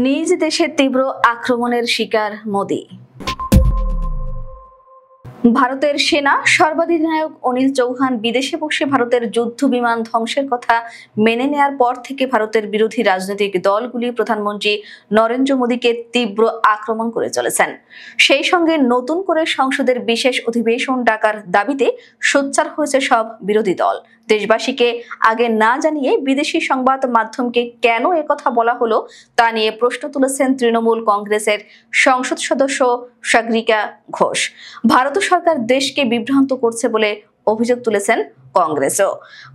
নিজ দেশে তীব্র আক্রমণের শিকার মোদি। ভারতের সেনা সর্বাধিনায়ক অনিল চৌহান বিদেশে বসে ভারতের যুদ্ধ বিমান ধ্বংসের কথা মেনে নেয়ার পর থেকে ভারতের বিরোধী রাজনৈতিক দলগুলি প্রধানমন্ত্রী নরেন্দ্র মোদীকে তীব্র আক্রমণ করে চলেছেন। সেই সঙ্গে নতুন করে সংসদের বিশেষ অধিবেশন ডাকার দাবিতে সোচ্চার হয়েছে সব বিরোধী দল। দেশবাসীকে আগে না জানিয়ে বিদেশি সংবাদ মাধ্যমকে কেন একথা বলা হলো তা নিয়ে প্রশ্ন তুলেছেন তৃণমূল কংগ্রেসের সংসদ সদস্য সাগরিকা ঘোষ। ভারত সরকার দেশকে বিভ্রান্ত করছে বলে অভিযোগ তুলেছেন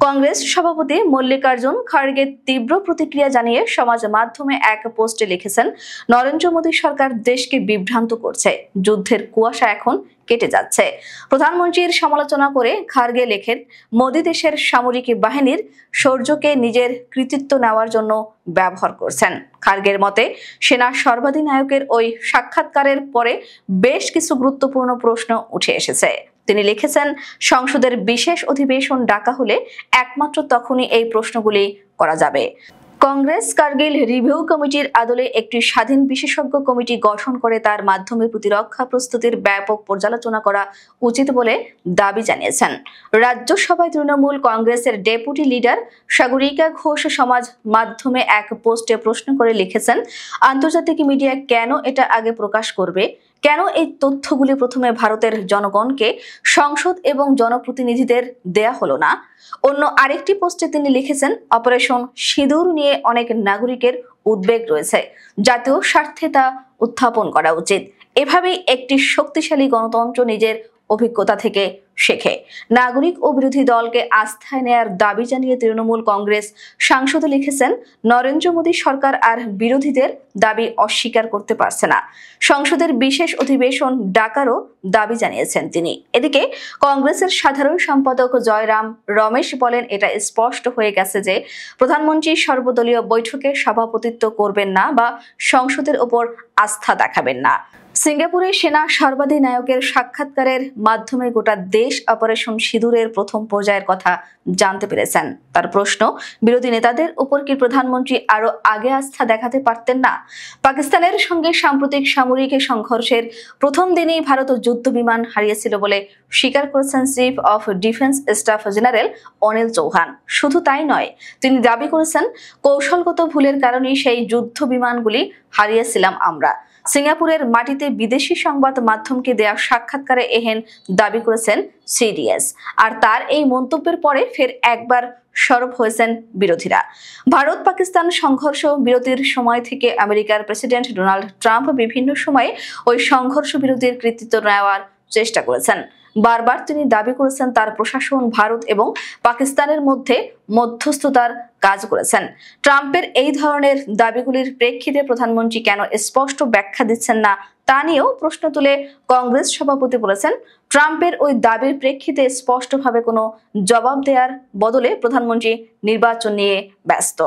কংগ্রেস সভাপতি মল্লিকার্জুন খাড়গে তীব্র প্রতিক্রিয়া জানিয়ে সমাজ মাধ্যমে এক পোস্টে লিখেছেন, নরেন্দ্র মোদী সরকার দেশকে বিভ্রান্ত করছে, যুদ্ধের কুয়াশা এখন কেটে যাচ্ছে। প্রধানমন্ত্রীর সমালোচনা করে খাড়গে লেখেন, মোদী দেশের সামরিক বাহিনীর শৌর্যকে নিজের কৃতিত্ব নেওয়ার জন্য ব্যবহার করছেন। খাড়গের মতে সেনা সর্বাধিনায়কের ওই সাক্ষাৎকারের পরে বেশ কিছু গুরুত্বপূর্ণ প্রশ্ন উঠে এসেছে। তিনি লিখেছেন, সংসদের বিশেষ অধিবেশন ডাকা হলে একমাত্র তখনই এই প্রশ্নগুলি করা যাবে। কংগ্রেস কার্গিল রিভিউ কমিটির আদলে একটি স্বাধীন বিশেষজ্ঞ কমিটি গঠন করে তার মাধ্যমে প্রতিরক্ষা প্রস্তুতির ব্যাপক পর্যালোচনা করা উচিত বলে দাবি জানিয়েছেন। রাজ্যসভায় তৃণমূল কংগ্রেসের ডেপুটি লিডার সাগরিকা ঘোষ সমাজ মাধ্যমে এক পোস্টে প্রশ্ন করে লিখেছেন, আন্তর্জাতিক মিডিয়া কেন এটা আগে প্রকাশ করবে? কেন এই তথ্যগুলি প্রথমে ভারতের জনগণকে, সংসদ এবং জনপ্রতিনিধিদের দেয়া হলো না? অন্য আরেকটি পোস্টে তিনি লিখেছেন, অপারেশন সিঁদুর নিয়ে অনেক নাগরিকের উদ্বেগ রয়েছে, জাতীয় স্বার্থে তা উত্থাপন করা উচিত। এভাবেই একটি শক্তিশালী গণতন্ত্র নিজের অভিজ্ঞতা থেকে শেখে। নাগরিক ও বিরোধী দলকে আস্থায় নেয়ার দাবি জানিয়ে তৃণমূল কংগ্রেস সাংসদ লিখেছেন, নরেন্দ্র মোদী সরকার আর বিরোধীদের দাবি অস্বীকার করতে পারছে না। সংসদের বিশেষ অধিবেশন ডাকারও দাবি জানিয়েছেন তিনি। এদিকে কংগ্রেসের সাধারণ সম্পাদক জয়রাম রমেশ বলেন, এটা স্পষ্ট হয়ে গেছে যে প্রধানমন্ত্রী সর্বদলীয় বৈঠকে সভাপতিত্ব করবেন না বা সংসদের ওপর আস্থা দেখাবেন না। সিঙ্গাপুরে সেনা সর্বাধিনায়কের সাক্ষাৎকারের মাধ্যমে গোটা দেশ অপারেশন সিঁদুরের প্রথম পর্যায়ের কথা জানতে পেরেছেন। তার প্রশ্ন, বিরোধী নেতাদের উপর কি প্রধানমন্ত্রী আরো আগে আস্থা দেখাতে পারতেন না? পাকিস্তানের সঙ্গে সাম্প্রতিক সামরিক সংঘর্ষের প্রথম দিনেই ভারত যুদ্ধ বিমান হারিয়েছিল বলে স্বীকার করেছেন chief of defence staff general Anil Chauhan. শুধু তাই নয়, তিনি দাবি করেছেন, কৌশলগত ভুলের কারণেই সেই যুদ্ধ বিমানগুলি হারিয়েছিলাম আমরা। সিঙ্গাপুরের মাটিতে বিদেশি সংবাদ মাধ্যমকে দেয়া সাক্ষাৎকারে এহেন দাবি করেছেন সিডিএস। আর তার এই মন্তব্যের পরে ফের একবার সরব হয়েছেন বিরোধীরা। ভারত পাকিস্তান সংঘর্ষ বিরতির সময় থেকে আমেরিকার প্রেসিডেন্ট ডোনাল্ড ট্রাম্প বিভিন্ন সময়ে ওই সংঘর্ষ বিরতির কৃতিত্ব নেওয়ার চেষ্টা করেছেন। বারবার তিনি দাবি করেছেন তার প্রশাসন ভারত এবং পাকিস্তানের মধ্যে মধ্যস্থতার কাজ করেছেন। ট্রাম্পের এই ধরনের দাবিগুলির প্রেক্ষিতে প্রধানমন্ত্রী কেন স্পষ্ট ব্যাখ্যা দিচ্ছেন না তা নিয়েও প্রশ্ন তুলে কংগ্রেস সভাপতি বলেছেন, ট্রাম্পের ওই দাবির প্রেক্ষিতে স্পষ্টভাবে কোনো জবাব দেওয়ার বদলে প্রধানমন্ত্রী নির্বাচন নিয়ে ব্যস্ত।